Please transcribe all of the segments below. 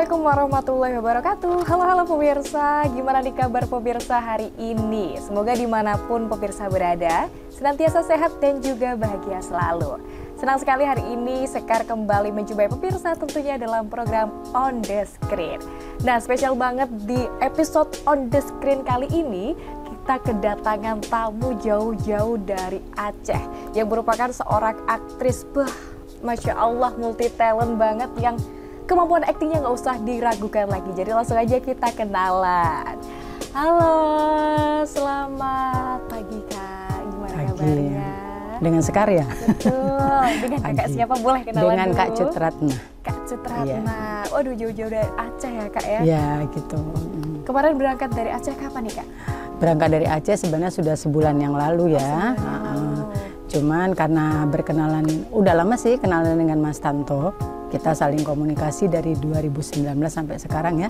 Assalamualaikum warahmatullahi wabarakatuh. Halo pemirsa, gimana nih kabar pemirsa hari ini? Semoga dimanapun pemirsa berada, senantiasa sehat dan juga bahagia selalu. Senang sekali hari ini Sekar kembali menjumpai pemirsa tentunya dalam program On The Screen. Nah, spesial banget di episode On The Screen kali ini, kita kedatangan tamu jauh-jauh dari Aceh yang merupakan seorang aktris, Masya Allah, multi talent banget yang kemampuan aktingnya nggak usah diragukan lagi. Jadi langsung aja kita kenalan. Halo, selamat pagi Kak. Gimana kabarnya? Dengan Sekar ya? Betul. Dengan kakak siapa? Boleh kenalan dengan dulu. Kak Cut Ratna. Kak Cut Ratna. Iya. Waduh, jauh-jauh dari Aceh ya Kak ya? Ya gitu. Kemarin berangkat dari Aceh kapan nih Kak? Berangkat dari Aceh sebenarnya sudah sebulan yang lalu ya. Cuman karena berkenalan, udah lama sih kenalan dengan Mas Tanto. Kita saling komunikasi dari 2019 sampai sekarang ya.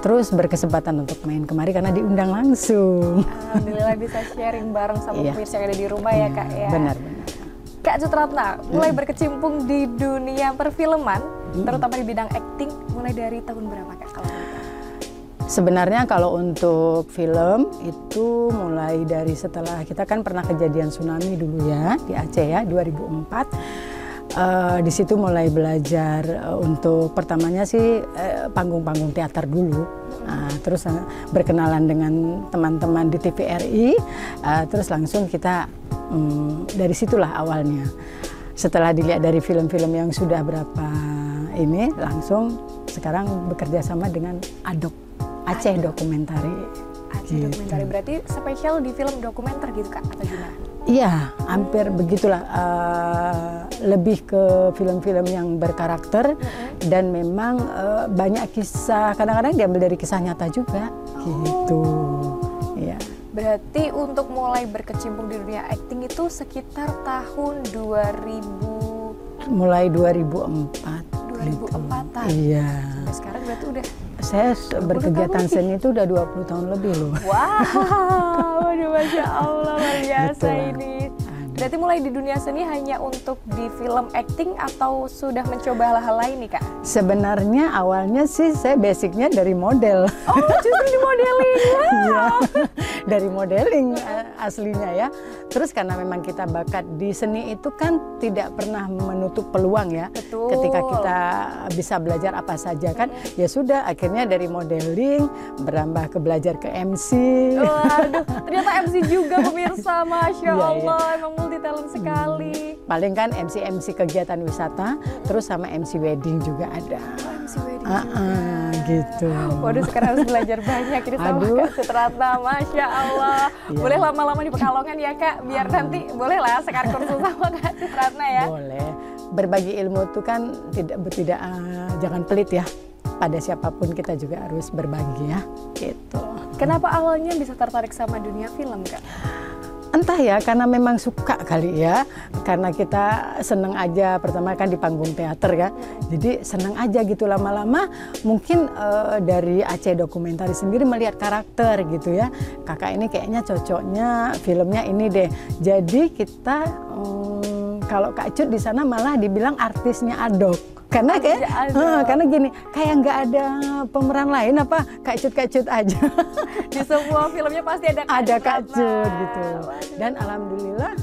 Terus berkesempatan untuk main kemari karena diundang langsung. Alhamdulillah bisa sharing bareng sama pemirsa yang ada di rumah ya Kak ya. Benar. Kak Cut Ratna mulai berkecimpung di dunia perfilman, terutama di bidang akting, mulai dari tahun berapa Kak? Kalau sebenarnya kalau untuk film itu mulai dari setelah kita kan pernah kejadian tsunami dulu ya di Aceh ya 2004. Di situ mulai belajar untuk pertamanya sih panggung-panggung teater dulu. Terus berkenalan dengan teman-teman di TVRI, terus langsung kita dari situlah awalnya. Setelah dilihat dari film-film yang sudah berapa ini, langsung sekarang bekerja sama dengan ADOK, Aceh Dokumentari. Aceh Dokumentari berarti spesial di film dokumenter gitu Kak atau gimana? Iya, hampir begitulah. Lebih ke film-film yang berkarakter dan memang banyak kisah, kadang-kadang diambil dari kisah nyata juga, gitu. Iya. Berarti untuk mulai berkecimpung di dunia akting itu sekitar tahun 2000. Mulai 2004. 2004-an. Iya. Sampai sekarang berarti udah. Saya berkegiatan seni itu udah 20 tahun lebih loh. Wow, waduh, Masya Allah, luar biasa Betul. ini. Berarti mulai di dunia seni hanya untuk di film acting atau sudah mencoba hal-hal lain nih Kak? Sebenarnya awalnya sih saya basicnya dari model. Oh, justru di modeling. Iya, dari modeling aslinya ya. Terus karena memang kita bakat di seni itu kan tidak pernah menutup peluang ya. Betul. Ketika kita bisa belajar apa saja kan, ya sudah akhirnya dari modeling berambah ke belajar ke MC. Waduh, ternyata MC juga pemirsa, Masya Iya, Allah, emang multi talent sekali. Paling kan MC kegiatan wisata, terus sama MC wedding juga ada. MC wedding juga. Gitu. Waduh, sekarang harus belajar banyak ini sama Kak Cut Ratna, Masya Allah. Iya. Boleh lama-lama di Pekalongan ya Kak, biar nanti boleh lah Sekar kursus sama Kak Cut Ratna ya. Boleh. Berbagi ilmu itu kan tidak jangan pelit ya. Pada siapapun kita juga harus berbagi ya. Gitu. Kenapa awalnya bisa tertarik sama dunia film Kak? Entah ya, karena memang suka kali ya. Karena kita seneng aja, pertama kan di panggung teater ya. Jadi seneng aja gitu lama-lama. Mungkin dari Aceh Dokumentari sendiri melihat karakter gitu ya. Kakak ini kayaknya cocoknya filmnya ini deh. Jadi kita kalau Kak Cut di sana malah dibilang artisnya ADOK. Karena karena gini, kayak nggak ada pemeran lain apa Kak Cut aja. Di semua filmnya pasti ada Kak Cut gitu. Dan alhamdulillah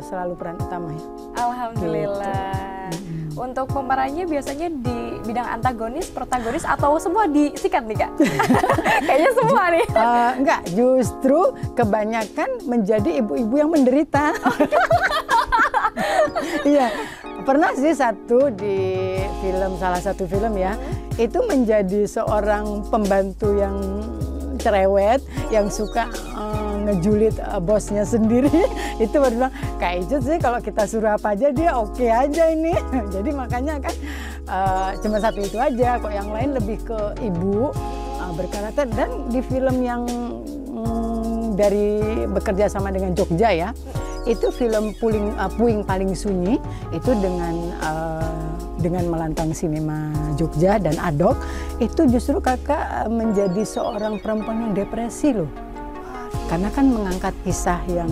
selalu peran utama ya. Alhamdulillah. Gitu. Untuk pemerannya biasanya di bidang antagonis, protagonis atau semua disikat nih Kak? Kayaknya semua nih. Enggak, justru kebanyakan menjadi ibu-ibu yang menderita. Iya, pernah sih satu di salah satu film ya, itu menjadi seorang pembantu yang cerewet, yang suka ngejulit bosnya sendiri. Itu baru bilang, Kak Cut sih kalau kita suruh apa aja dia oke aja ini. Jadi makanya kan cuma satu itu aja, kok yang lain lebih ke ibu berkarakter. Dan di film yang dari bekerja sama dengan Jogja ya, itu film Puing Paling Sunyi itu dengan Melantang Sinema Jogja dan ADOK, itu justru kakak menjadi seorang perempuan yang depresi loh. Karena kan mengangkat kisah yang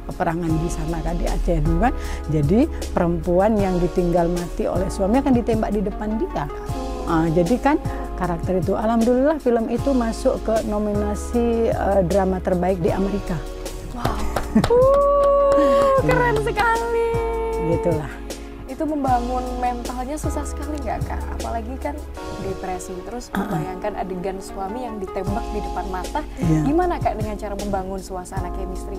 peperangan di sana kan di Aceh dulu kan. Jadi perempuan yang ditinggal mati oleh suaminya kan ditembak di depan dia. Jadi kan karakter itu, alhamdulillah film itu masuk ke nominasi drama terbaik di Amerika. Wow, keren sekali. Gitulah. Itu membangun mentalnya susah sekali nggak Kak? Apalagi kan depresi, terus membayangkan adegan suami yang ditembak di depan mata. Gimana Kak dengan cara membangun suasana chemistry?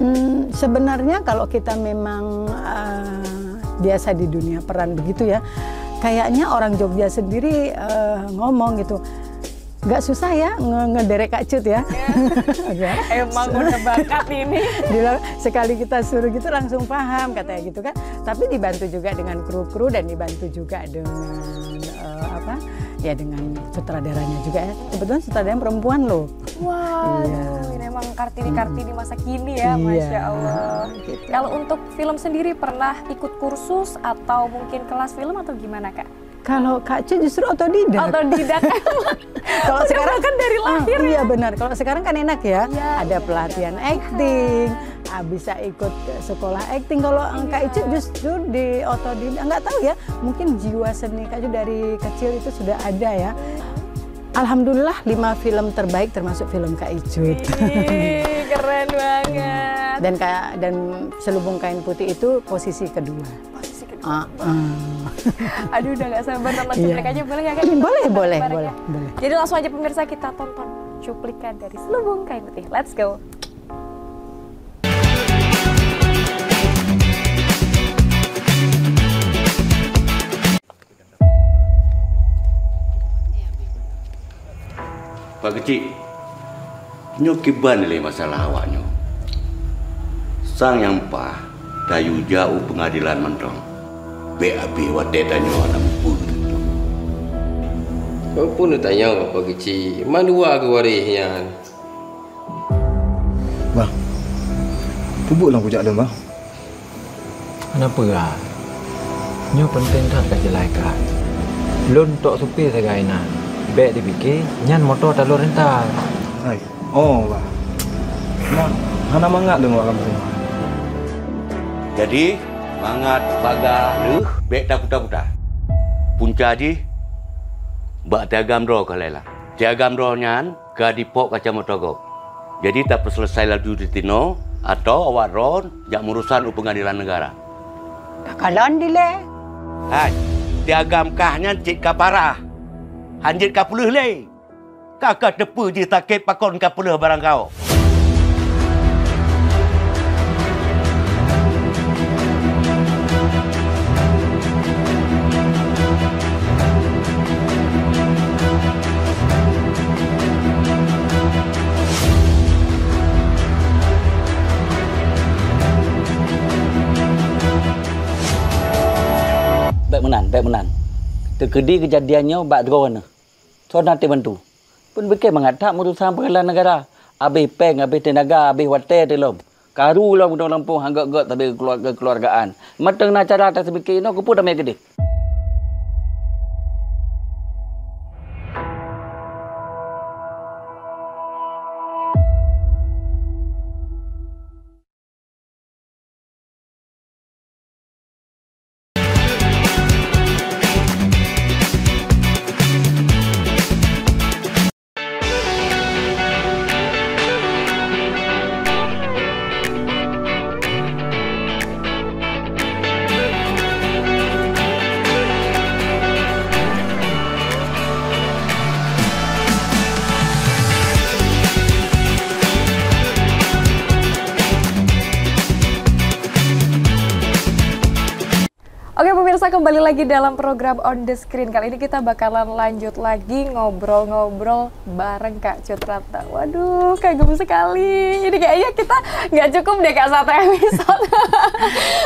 Sebenarnya kalau kita memang biasa di dunia peran begitu ya, kayaknya orang Jogja sendiri ngomong gitu, nggak susah ya ngederek Kak Cut ya. Emang udah bakat ini. Sekali kita suruh gitu langsung paham katanya gitu kan. Tapi dibantu juga dengan kru-kru dan dibantu juga dengan dengan sutradaranya juga ya. Kebetulan sutradaranya perempuan loh. Wow, ini emang Kartini-Kartini masa kini ya, Masya Allah. Gitu. Kalau untuk film sendiri pernah ikut kursus atau mungkin kelas film atau gimana Kak? Kalau Kak Cut justru otodidak. Otodidak. Kalau sekarang kan dari lahir. Iya benar. Kalau sekarang kan enak ya. Ada pelatihan acting, bisa ikut sekolah acting. Kalau Kak Cut justru di otodidak. Nggak tahu ya. Mungkin jiwa seni Kak Cut dari kecil itu sudah ada ya. Alhamdulillah 5 film terbaik termasuk film Kak Cut. Keren banget. Dan Selubung Kain Putih itu posisi kedua. Aduh, udah gak sabar nonton cuplikannya, boleh ya Kak? Boleh. Jadi langsung aja pemirsa kita tonton cuplikan dari Selubung Kain Putih. Let's go. Pak Kecik, nyo kiban le masalah awaknya. Sang yang pah dayu jauh pengadilan mentong. BAB wate tanya anak pun. Kau pun tanya apa kecil, mana dua ke warisnya? Bang, tubuklah kujak dia bang. Kenapa lah? Nyo penting tak kejelai kah? Lun tok supir segai na. Bek dipikir, nyan motor talur rental. Hai, bang. Nah, hana mangat dengan kamu. Jadi mangat baga leh bek tak putar-putar. Punca ji bak tiagam roh kalela. Tiagam roh nyan ka dipok kaca motogop. Jadi tak selesai laju di tino atau awak ron jak urusan pengadilan negara. Kalan dile. Hai, tiagam kah nyan cik ka parah. Hanjit ka puluh le. Kakak tepu je sakit pakon ka puluh barang kau. Baik menan. Terkedi kejadiannya bak drone. So nanti bantu. Pun betul mengatak urusan pengadilan negara. Habis peng, habis tenaga, habis water dalam. Karu lah mudah lampung hanggak-gak tapi keluargaan. Mateng nak cara atas bikin no kupu dah mai gede. Oke pemirsa, kembali lagi dalam program On The Screen. Kali ini kita bakalan lanjut lagi ngobrol-ngobrol bareng Kak Cut Ratna. Waduh, kagum sekali. Ini kayaknya kita nggak cukup deh Kak satu episode.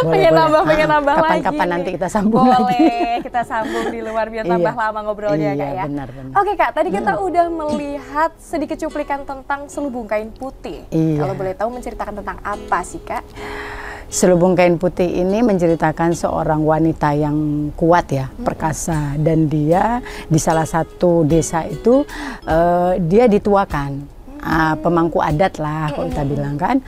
pengen nambah lagi. Kapan-kapan nanti kita sambung boleh, lagi. Boleh, kita sambung di luar biar tambah lama ngobrolnya Kak ya. Benar. Oke Kak, tadi kita udah melihat sedikit cuplikan tentang Selubung Kain Putih. Kalau boleh tahu menceritakan tentang apa sih Kak? Selubung Kain Putih ini menceritakan seorang wanita yang kuat ya, perkasa, dan dia di salah satu desa itu dia dituakan pemangku adat lah, kalau kita bilang kan.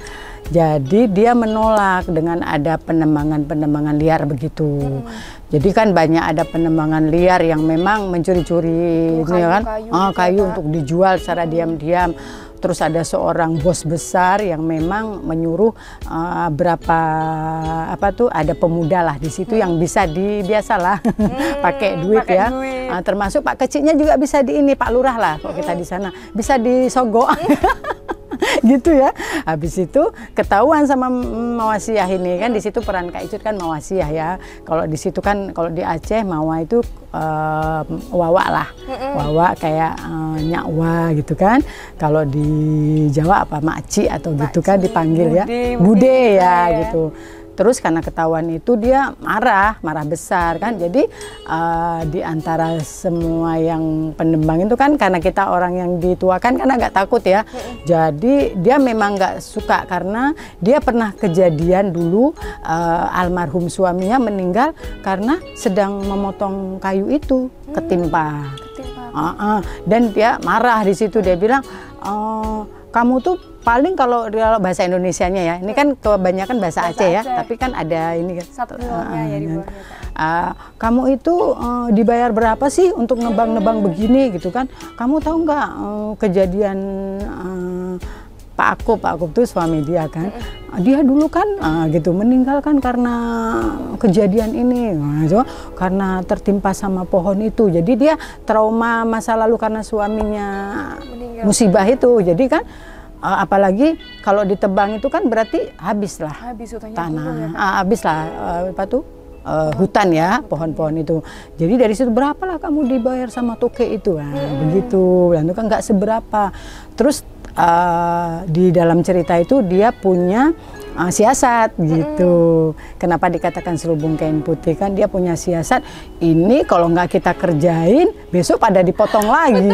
Jadi dia menolak dengan ada penebangan liar begitu. Jadi kan banyak ada penebangan liar yang memang mencuri-curi ini kan, kayu untuk dijual secara diam-diam. Terus ada seorang bos besar yang memang menyuruh berapa ada pemuda lah di situ yang bisa biasalah pakai duit ya. Termasuk Pak Keciknya juga bisa Pak Lurah lah kalau kita di sana bisa disogok. Gitu ya. Habis itu ketahuan sama Mawasiyah ini kan, di situ peran Kak Icut kan Mawasiyah ya. Kalau di situ kan, kalau di Aceh Mawa itu wawa lah. Wawa kayak nyakwa gitu kan. Kalau di Jawa apa makci atau gitu kan dipanggil ya. Bude ya gitu. Terus karena ketahuan itu dia marah besar kan. Jadi di antara semua yang penembang itu kan, karena kita orang yang dituakan kan agak takut ya. Jadi dia memang nggak suka karena dia pernah kejadian dulu almarhum suaminya meninggal karena sedang memotong kayu itu ketimpa. Dan dia marah di situ, dia bilang kamu tuh paling kalau bahasa Indonesianya ya, ini kan kebanyakan bahasa Aceh ya, tapi kan ada ini kan. Ya di bawahnya, kamu itu dibayar berapa sih untuk nebang-nebang begini gitu kan? Kamu tahu nggak kejadian Pak Akub tuh suami dia kan, dia dulu kan gitu meninggalkan karena kejadian ini, karena tertimpa sama pohon itu. Jadi dia trauma masa lalu karena suaminya musibah itu. Jadi kan apalagi kalau ditebang itu kan berarti habislah tanah, habislah hutan ya, pohon-pohon itu. Jadi dari situ berapalah kamu dibayar sama toke itu, begitu. Dan itu kan nggak seberapa. Terus di dalam cerita itu dia punya siasat gitu. Kenapa dikatakan selubung kain putih kan, dia punya siasat. Ini kalau nggak kita kerjain besok pada dipotong lagi.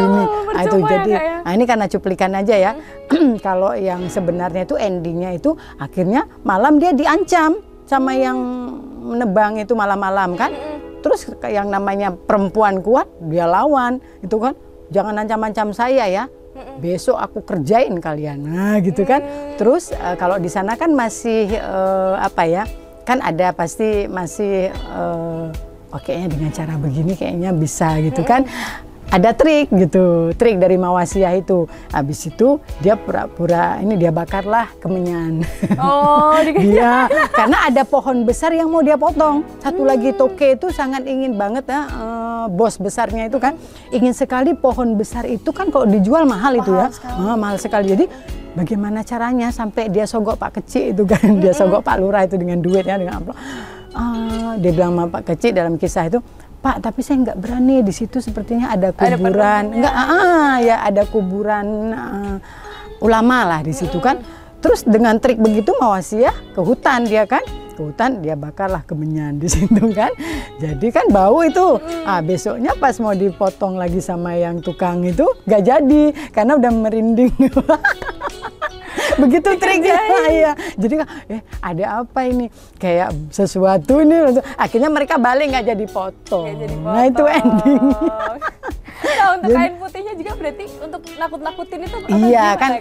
Itu jadi ini karena cuplikan aja ya. Kalau yang sebenarnya itu endingnya itu akhirnya malam dia diancam sama yang menebang itu malam-malam kan. Terus yang namanya perempuan kuat dia lawan itu kan, jangan ancam-ancam saya ya. Besok aku kerjain kalian, gitu kan. Terus kalau di sana kan masih kan ada pasti masih kayaknya dengan cara begini kayaknya bisa gitu kan. Ada trik gitu, trik dari Mawasiyah itu. Habis itu dia pura-pura dia bakarlah kemenyan. Dia karena ada pohon besar yang mau dia potong. Satu lagi toke itu sangat ingin banget ya, bos besarnya itu kan ingin sekali pohon besar itu kan kalau dijual mahal itu ya. Mahal sekali. Jadi bagaimana caranya sampai dia sogok Pak Kecik itu kan, dia sogok Pak Lurah itu dengan duit ya, dengan amplop. Dia bilang sama Pak Kecik dalam kisah itu, Pak, tapi saya nggak berani, di situ sepertinya ada kuburan, ada kuburan ulama lah di situ kan. Terus dengan trik begitu Mawasiyah ke hutan dia kan, ke hutan dia bakarlah kemenyan di situ kan. Jadi kan bau itu. Besoknya pas mau dipotong lagi sama yang tukang itu nggak jadi karena udah merinding. Begitu triknya ya. Jadi ada apa ini? Kayak sesuatu ini. Akhirnya mereka balik nggak jadi potong. Nah itu endingnya. Nah untuk kain putihnya juga berarti untuk nakut-nakutin itu iya kan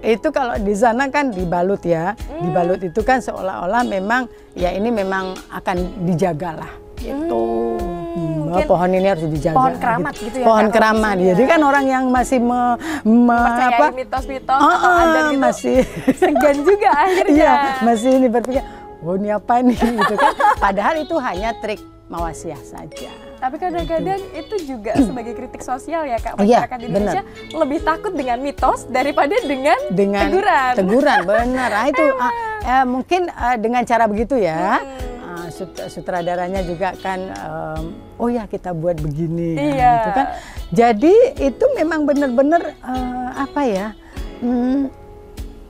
itu kalau di sana kan dibalut ya. Dibalut itu kan seolah-olah memang ya ini memang akan dijaga lah gitu. Pohon ini harus dijaga. Pohon keramat gitu ya. Pohon keramat. Jadi kan orang yang masih percaya mitos-mitos atau adat gitu masih segan juga akhirnya. Iya, masih ini berpikir, ini apa nih gitu kan. Padahal itu hanya trik Mawasiyah saja. Tapi kadang-kadang itu juga sebagai kritik sosial ya Kak, masyarakat Indonesia lebih takut dengan mitos daripada dengan teguran. Teguran, benar. Itu mungkin dengan cara begitu ya. Sutradaranya juga kan, kita buat begini, gitu kan. Jadi itu memang benar-benar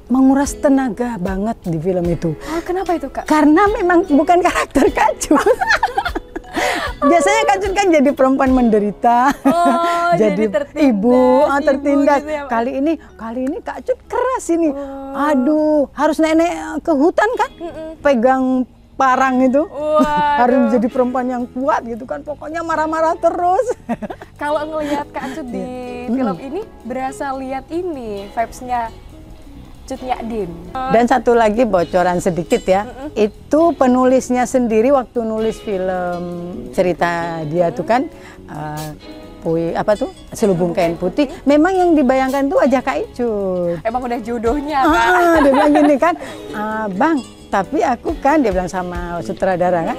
menguras tenaga banget di film itu. Kenapa itu Kak? Karena memang bukan karakter Kacut. Biasanya Kacut kan jadi perempuan menderita, jadi ibu tertindas. Gitu ya, kali ini Kacut keras ini. Aduh, harus nenek ke hutan kan, pegang parang itu. Waduh. Harus menjadi perempuan yang kuat gitu kan. Pokoknya marah-marah terus. Kalau ngelihat Kak Cut di film ini berasa lihat ini vibes-nya Cut Nyak-Din. Dan satu lagi bocoran sedikit ya, itu penulisnya sendiri waktu nulis film cerita dia tuh kan Selubung Kain Putih, memang yang dibayangkan tuh wajah Kak Icut. Emang udah jodohnya Kak. Dia bilang gini kan, Bang, tapi aku kan, dia bilang sama sutradara kan,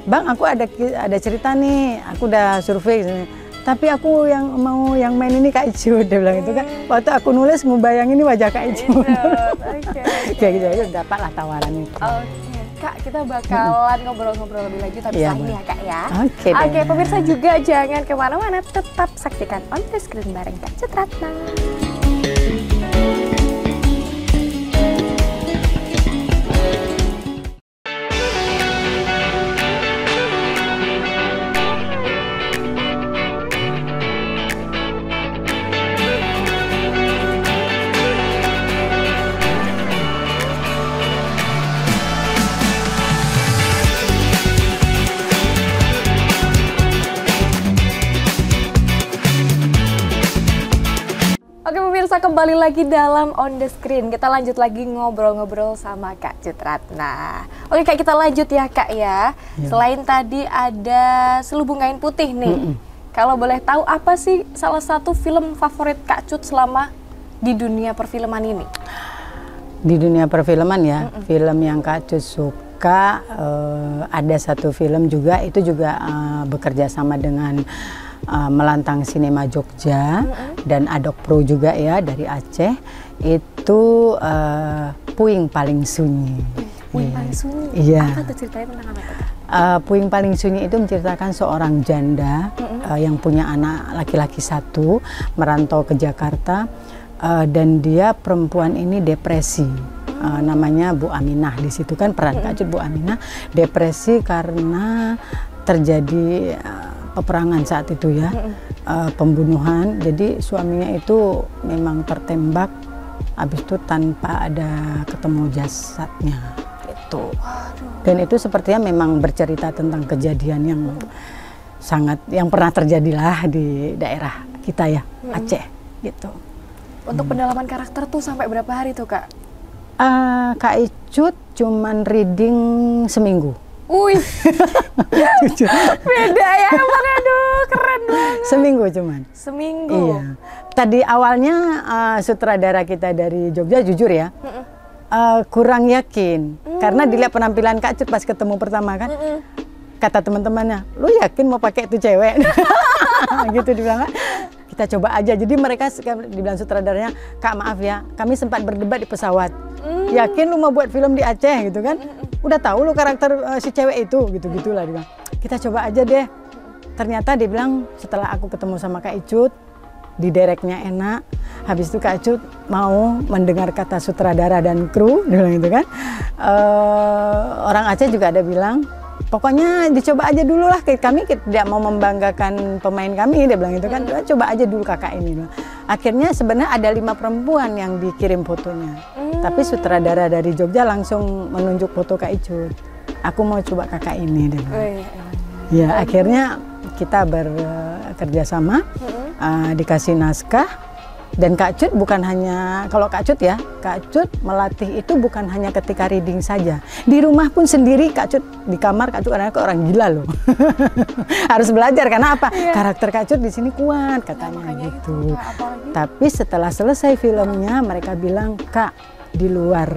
Bang, aku ada cerita nih, aku udah survei, tapi aku yang mau yang main ini Kak Icut, dia bilang itu kan. Waktu aku nulis ngebayangin ini wajah Kak Icut. Kayak gitu, dapatlah tawaran itu. Kak, kita bakalan ngobrol-ngobrol lebih lanjut habis ini ya Kak ya. Oke, pemirsa juga jangan kemana-mana, tetap saksikan On The Screen bareng Kak Cut Ratna. Oke pemirsa, kembali lagi dalam On The Screen. Kita lanjut lagi ngobrol-ngobrol sama Kak Cut Ratna. Oke Kak, kita lanjut ya Kak ya. Selain tadi ada Selubung Kain Putih nih. Kalau boleh tahu apa sih salah satu film favorit Kak Cut selama di dunia perfilman ini? Di dunia perfilman ya, film yang Kak Cut suka ada satu film juga, itu juga bekerja sama dengan Melantang Sinema Jogja dan Adok Pro juga ya dari Aceh, itu Puing Paling Sunyi. Puing Paling Sunyi? Iya. Apa tuh ceritanya, tentang apa tuh? Puing Paling Sunyi itu menceritakan seorang janda yang punya anak laki-laki satu, merantau ke Jakarta, dan dia perempuan ini depresi. Namanya Bu Aminah, di situ kan peran Kak Cut Bu Aminah, depresi karena terjadi peperangan saat itu ya, pembunuhan. Jadi suaminya itu memang tertembak, habis itu tanpa ada ketemu jasadnya itu. Dan itu sepertinya memang bercerita tentang kejadian yang sangat, yang pernah terjadilah di daerah kita ya, Aceh gitu. Untuk pendalaman karakter tuh sampai berapa hari tuh Kak? Kak Icut cuman reading seminggu. Wih, beda ya emang, aduh keren banget. Seminggu cuman. Seminggu? Iya. Tadi awalnya sutradara kita dari Jogja jujur ya, kurang yakin. Karena dilihat penampilan Kak Cut pas ketemu pertama kan, kata teman-temannya, lu yakin mau pakai itu cewek? Gitu dibilang kan. Kita coba aja. Jadi mereka dibilang sutradaranya, Kak maaf ya, kami sempat berdebat di pesawat. Yakin lu mau buat film di Aceh gitu kan? Udah tahu lu karakter si cewek itu, gitu-gitulah dia bilang. Kita coba aja deh. Ternyata dia bilang setelah aku ketemu sama Kak Icut, di direknya enak. Habis itu Kak Icut mau mendengar kata sutradara dan kru, dia bilang gitu kan. Orang Aceh juga ada bilang, pokoknya dicoba aja dulu lah, kami tidak mau membanggakan pemain kami, dia bilang gitu kan. Coba aja dulu kakak ini. Akhirnya sebenarnya ada 5 perempuan yang dikirim fotonya. Tapi sutradara dari Jogja langsung menunjuk foto Kak Icut. Aku mau coba kakak ini, dia bilang. Ya akhirnya kita bekerja sama, dikasih naskah. Dan Kak Cut bukan hanya, kalau Kak Cut ya, Kak Cut melatih itu bukan hanya ketika reading saja. Di rumah pun sendiri Kak Cut, di kamar Kak Cut kadang-kadang orang gila loh. Harus belajar, karena apa? Karakter Kak Cut di sini kuat katanya gitu. Tapi setelah selesai filmnya mereka bilang, Kak, di luar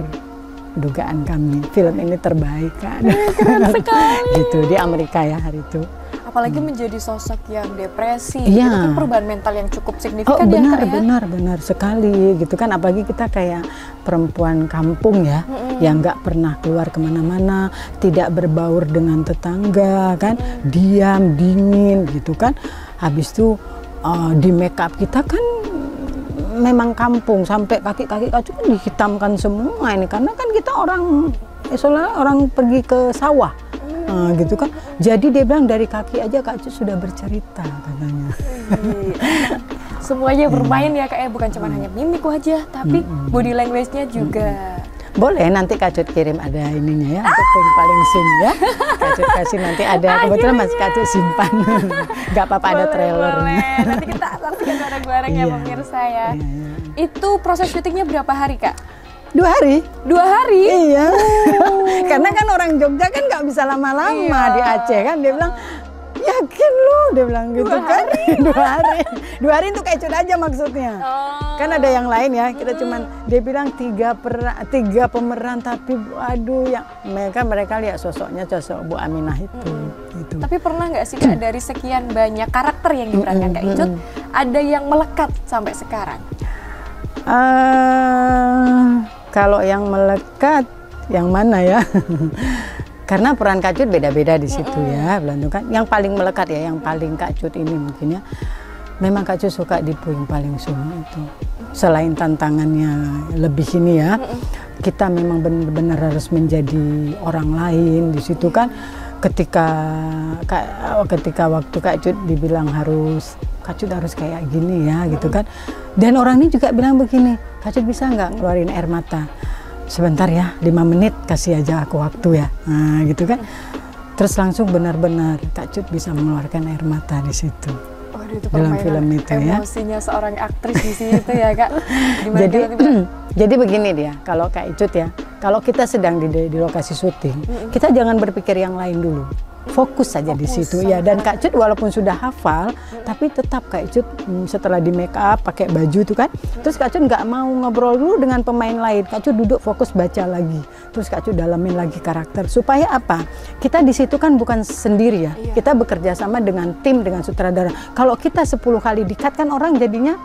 dugaan kami, film ini terbaik Kak. Keren sekali. Gitu, di Amerika ya hari itu. Apalagi menjadi sosok yang depresi, Iya. itu kan perubahan mental yang cukup signifikan ya benar, Kak ya? benar sekali gitu kan. Apalagi kita kayak perempuan kampung ya, yang nggak pernah keluar kemana-mana, tidak berbaur dengan tetangga kan, diam, dingin gitu kan. Habis itu di make up kita kan memang kampung, sampai kaki-kaki Kak Cut kan dihitamkan semua ini, karena kan kita orang pergi ke sawah. Gitu kan. Jadi dia bilang dari kaki aja Kak Cut sudah bercerita katanya. Semuanya bermain ya Kak ya, bukan cuma hanya mimik wajah, tapi body language-nya juga. Boleh, nanti Kak Cut kirim ada ininya ya, untuk yang paling soon ya. Kak Cut kasih nanti ada, kebetulan Mas Kak Cut simpan. Gak apa-apa, ada trailer. Boleh, nanti kita saksikan bareng-bareng ya Iya. pemirsa ya. Iya. Itu proses syutingnya berapa hari Kak? 2 hari. 2 hari? Iya. Karena kan orang Jogja kan nggak bisa lama-lama Iya. di Aceh kan. Dia bilang, yakin lu? Dia bilang gitu kan. 2 hari. 2 hari itu Kak Cut aja maksudnya. Oh. Kan ada yang lain ya, kita cuman dia bilang 3 pemeran tapi aduh yang mereka lihat sosoknya sosok Bu Aminah itu. Gitu. Tapi pernah nggak sih Kak dari sekian banyak karakter yang diperankan Kak Icut, ada yang melekat sampai sekarang? Kalau yang melekat yang mana ya? Karena peran Kak Cut beda-beda di situ ya, Belandu kan. Yang paling melekat ya, yang paling Kak Cut ini mungkin ya. Memang Kak Cut suka di Puing Paling Sunyi itu. Selain tantangannya lebih ini ya, kita memang benar-benar harus menjadi orang lain di situ kan. Ketika waktu Kak Cut dibilang Kak Cut harus kayak gini ya gitu kan. Dan orang ini juga bilang begini, Kak Cut bisa nggak ngeluarin air mata? Sebentar ya, 5 menit kasih aja aku waktu ya. Nah gitu kan. Terus langsung benar-benar Kak Cut bisa mengeluarkan air mata di situ. Waduh, itu Dalam permainan film itu ya. emosinya seorang aktris di situ ya Kak. Dimana Jadi tiba-tiba- jadi begini dia, kalau Kak Icut ya, kalau kita sedang di lokasi syuting, kita jangan berpikir yang lain dulu. Fokus saja di situ ya. Dan Kak Cut walaupun sudah hafal, tapi tetap Kak Cut setelah di make up pakai baju itu kan, terus Kak Cut nggak mau ngobrol dulu dengan pemain lain. Kak Cut duduk fokus baca lagi. Terus Kak Cut dalamin lagi karakter. Supaya apa? Kita di situ kan bukan sendiri ya. Kita bekerja sama dengan tim, dengan sutradara. Kalau kita 10 kali di-cut kan orang jadinya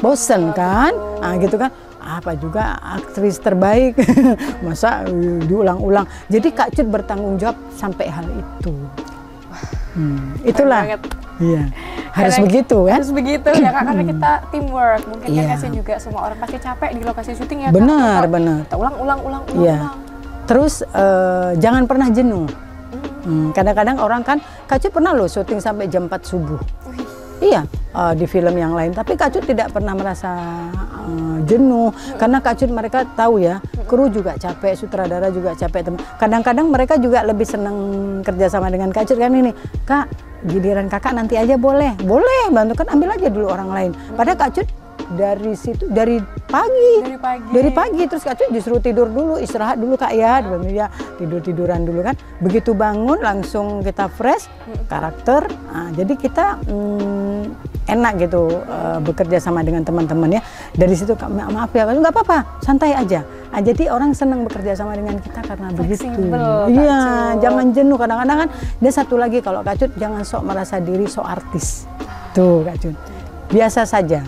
bosen kan? Ah gitu kan? Apa juga aktris terbaik, masa diulang-ulang. Jadi Kak Cut bertanggung jawab sampai hal itu. Itulah. banget. Iya, harus Karena- begitu kan? Harus begitu ya Kak, karena kita teamwork. Mungkin kan Iya. kasihan juga semua orang pasti capek di lokasi syuting ya Benar, Kak. benar. Kita ulang. Iya. Terus jangan pernah jenuh. Kadang-kadang orang kan, Kak Cut pernah loh syuting sampai jam 4 subuh. Iya, di film yang lain. Tapi Kak Cut tidak pernah merasa jenuh. Karena Kak Cut mereka tahu ya, kru juga capek, sutradara juga capek. Kadang-kadang mereka juga lebih senang kerja sama dengan Kak Cut kan ini. Kak, giliran kakak nanti aja boleh? Boleh, bantu kan ambil aja dulu orang lain. Padahal Kak Cut dari situ dari pagi terus Kak Cut disuruh tidur dulu, istirahat dulu Kak ya, tiduran dulu kan. Begitu bangun langsung kita fresh karakter. Nah, jadi kita enak gitu bekerja sama dengan teman-teman ya. Dari situ maaf ya, nggak apa-apa, santai aja. Nah, jadi orang senang bekerja sama dengan kita karena begitu. Fleksibel, Kak Iya, Cut. jangan jenuh. Kadang-kadang kan. Dan satu lagi kalau Kak Cut jangan sok merasa diri sok artis. Tuh Kak Cut, biasa saja,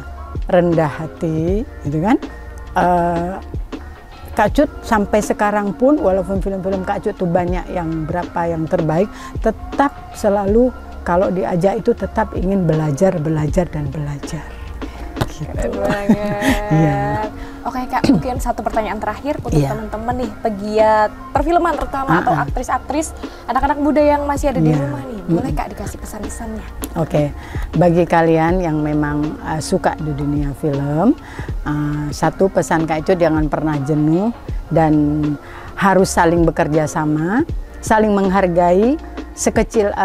rendah hati, gitu kan. Kak Cut sampai sekarang pun walaupun film-film Kak Cut tuh banyak yang berapa yang terbaik, tetap selalu kalau diajak itu tetap ingin belajar dan belajar. Gitu. Keren banget. Iya. Oke Kak, mungkin satu pertanyaan terakhir untuk Iya. teman-teman nih, pegiat perfilman terutama atau aktris-aktris, anak-anak muda yang masih ada di Iya. rumah nih. Boleh Kak dikasih pesan-pesannya? Oke, bagi kalian yang memang suka di dunia film, satu pesan Kak Cut, jangan pernah jenuh dan harus saling bekerja sama, saling menghargai. Sekecil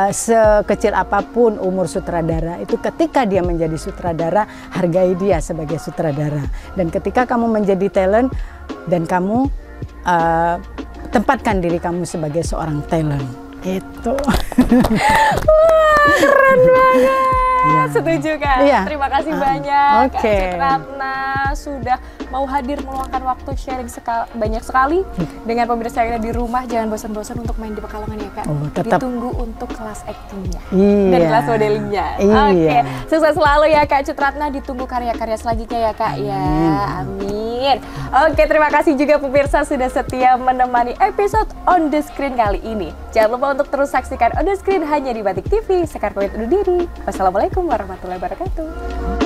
apapun umur sutradara itu, ketika dia menjadi sutradara, hargai dia sebagai sutradara. Dan ketika kamu menjadi talent dan kamu tempatkan diri kamu sebagai seorang talent. Itu. Keren banget. Iya. Setuju Kak. Iya. Terima kasih banyak Kak Oke. Cut Ratna sudah mau hadir meluangkan waktu sharing banyak sekali dengan pemirsa yang ada di rumah. Jangan bosan-bosan untuk main di Pekalongan ya Kak. Oh, tetap. Ditunggu untuk kelas actingnya Iya. dan kelas modelingnya. Iya. Oke, sukses selalu ya Kak Cut Ratna. Ditunggu karya-karya selanjutnya ya Kak ya. Amin. Oke, terima kasih juga pemirsa sudah setia menemani episode On The Screen kali ini. Jangan lupa untuk terus saksikan On The Screen hanya di Batik TV. Sekar pamit undur diri. Wassalamualaikum warahmatullahi wabarakatuh.